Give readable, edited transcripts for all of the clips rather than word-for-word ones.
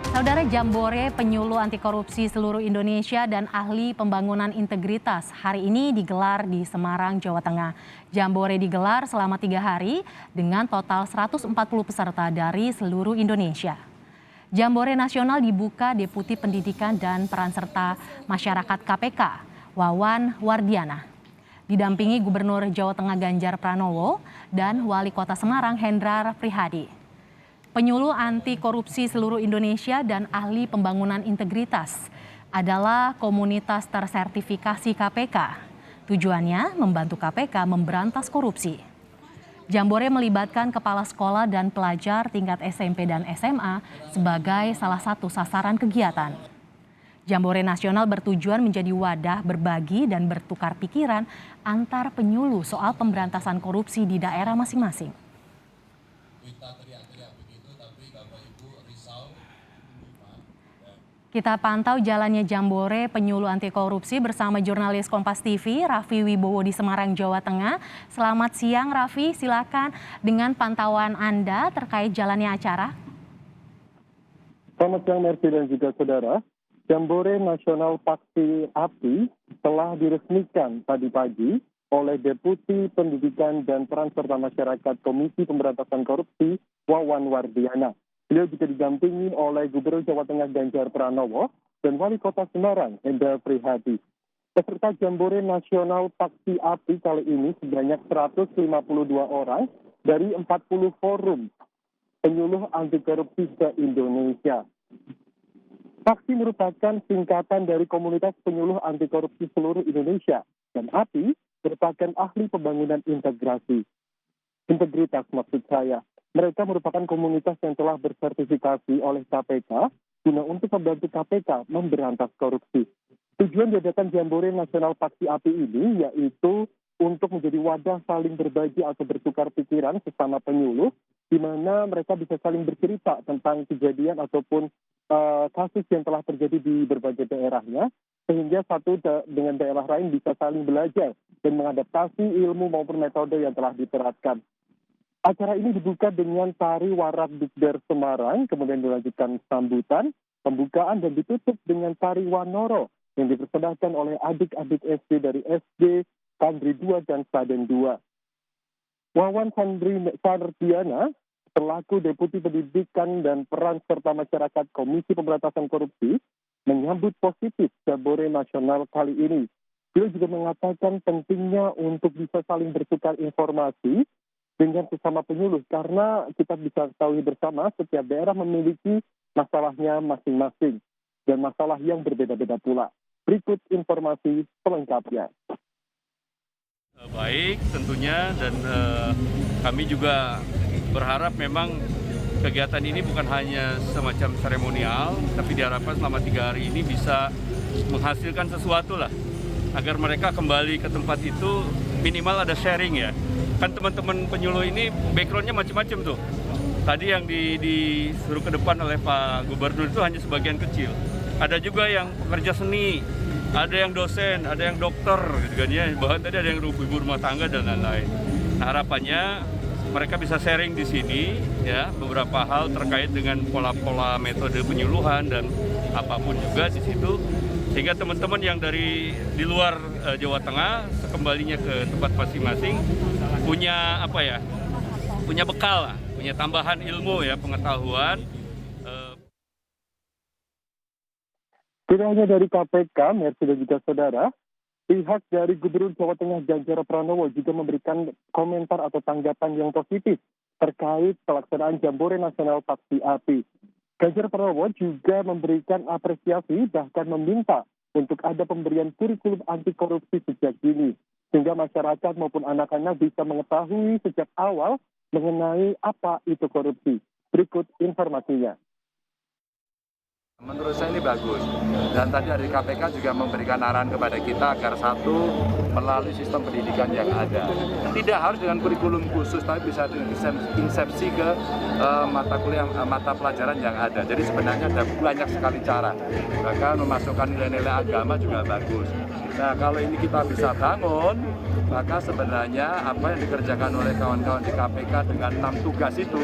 Saudara, Jambore Penyuluh Anti Korupsi Seluruh Indonesia dan Ahli Pembangunan Integritas hari ini digelar di Semarang, Jawa Tengah. Jambore digelar selama 3 hari dengan total 140 peserta dari seluruh Indonesia. Jambore Nasional dibuka Deputi Pendidikan dan Peran Serta Masyarakat KPK, Wawan Wardiana. Didampingi Gubernur Jawa Tengah Ganjar Pranowo dan Wali Kota Semarang Hendrar Prihadi. Penyuluh anti korupsi seluruh Indonesia dan ahli pembangunan integritas adalah komunitas tersertifikasi KPK. Tujuannya membantu KPK memberantas korupsi. Jambore melibatkan kepala sekolah dan pelajar tingkat SMP dan SMA sebagai salah satu sasaran kegiatan. Jambore Nasional bertujuan menjadi wadah berbagi dan bertukar pikiran antar penyuluh soal pemberantasan korupsi di daerah masing-masing. Kita pantau jalannya Jambore Penyuluh Anti Korupsi bersama jurnalis Kompas TV, Raffi Wibowo di Semarang, Jawa Tengah. Selamat siang Raffi, silakan dengan pantauan Anda terkait jalannya acara. Selamat siang Mercy dan juga saudara. Jambore Nasional Paksi Api telah diresmikan tadi pagi oleh Deputi Pendidikan dan Peran Serta Masyarakat Komisi Pemberantasan Korupsi, Wawan Wardiana. Beliau juga didampingi oleh Gubernur Jawa Tengah Ganjar Pranowo dan Wali Kota Semarang Hendrar Prihadi. Peserta Jambore Nasional Paksi Api kali ini sebanyak 152 orang dari 40 forum penyuluh anti korupsi se-Indonesia. Paksi merupakan singkatan dari Komunitas Penyuluh Anti Korupsi Seluruh Indonesia dan API merupakan ahli pembangunan integritas maksud saya. Mereka merupakan komunitas yang telah bersertifikasi oleh KPK guna untuk membantu KPK memberantas korupsi. Tujuan diadakan Jambore Nasional Paksi Api ini yaitu untuk menjadi wadah saling berbagi atau bertukar pikiran sesama penyuluh, di mana mereka bisa saling bercerita tentang kejadian ataupun kasus yang telah terjadi di berbagai daerahnya, sehingga satu dengan daerah lain bisa saling belajar dan mengadaptasi ilmu maupun metode yang telah diterapkan. Acara ini dibuka dengan tari Warak Dukder Semarang, kemudian dilanjutkan sambutan, pembukaan dan ditutup dengan tari Wanoro yang dipersembahkan oleh adik-adik SD dari SD Kandri 2 dan Saden 2. Wawan Wardiana selaku Deputi Pendidikan dan Peran Serta Masyarakat Komisi Pemberantasan Korupsi menyambut positif Jambore Nasional kali ini. Beliau juga mengatakan pentingnya untuk bisa saling bertukar informasi dengan sesama penyuluh, karena kita bisa ketahui bersama setiap daerah memiliki masalahnya masing-masing dan masalah yang berbeda-beda pula. Berikut informasi selengkapnya. Baik tentunya, dan kami juga berharap memang kegiatan ini bukan hanya semacam seremonial, tapi diharapkan selama 3 hari ini bisa menghasilkan sesuatu lah, agar mereka kembali ke tempat itu minimal ada sharing ya. Kan teman-teman penyuluh ini backgroundnya macam-macam tuh. Tadi yang disuruh ke depan oleh Pak Gubernur itu hanya sebagian kecil. Ada juga yang pekerja seni, ada yang dosen, ada yang dokter, gitu kan ya. Bahkan tadi ada yang ibu rumah tangga dan lain-lain. Nah, harapannya mereka bisa sharing di sini ya beberapa hal terkait dengan pola-pola metode penyuluhan dan apapun juga di situ, sehingga teman-teman yang di luar Jawa Tengah sekembalinya ke tempat masing-masing punya punya bekal, punya tambahan ilmu ya, pengetahuan. Tidak hanya dari KPK, Mercy dan juga saudara, pihak dari Gubernur Jawa Tengah Ganjar Pranowo juga memberikan komentar atau tanggapan yang positif terkait pelaksanaan Jambore Nasional Paksi Api. Ganjar Pranowo juga memberikan apresiasi, bahkan meminta untuk ada pemberian kurikulum anti korupsi sejak dini, sehingga masyarakat maupun anak-anak bisa mengetahui sejak awal mengenai apa itu korupsi. Berikut informasinya. Menurut saya ini bagus, dan tadi dari KPK juga memberikan arahan kepada kita agar satu, melalui sistem pendidikan yang ada. Tidak harus dengan kurikulum khusus, tapi bisa dengan insepsi ke mata pelajaran yang ada. Jadi sebenarnya ada banyak sekali cara, bahkan memasukkan nilai-nilai agama juga bagus. Nah, kalau ini kita bisa bangun, Maka sebenarnya apa yang dikerjakan oleh kawan-kawan di KPK dengan 6 tugas itu,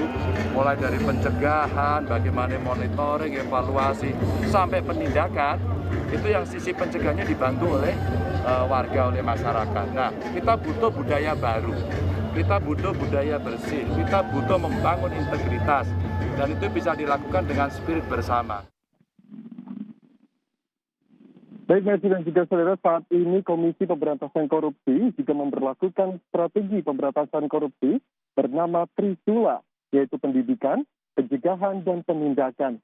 mulai dari pencegahan, bagaimana monitoring, evaluasi, sampai penindakan, itu yang sisi pencegahannya dibantu oleh warga, oleh masyarakat. Nah, kita butuh budaya baru, kita butuh budaya bersih, kita butuh membangun integritas, dan itu bisa dilakukan dengan spirit bersama. Baik, Messi dan juga saudara, saat ini Komisi Pemberantasan Korupsi juga memberlakukan strategi pemberantasan korupsi bernama Trisula, yaitu pendidikan, pencegahan, dan penindakan.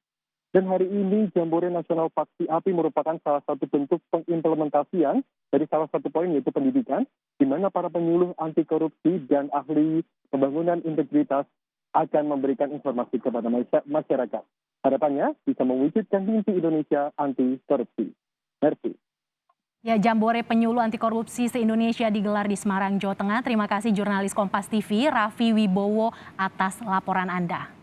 Dan hari ini Jambore Nasional Paksi API merupakan salah satu bentuk pengimplementasian dari salah satu poin, yaitu pendidikan, di mana para penyuluh anti korupsi dan ahli pembangunan integritas akan memberikan informasi kepada masyarakat. Harapannya bisa mewujudkan mimpi Indonesia anti korupsi. Merci. Ya, Jambore Penyuluh Anti Korupsi se-Indonesia digelar di Semarang, Jawa Tengah. Terima kasih jurnalis Kompas TV, Raffi Wibowo, atas laporan Anda.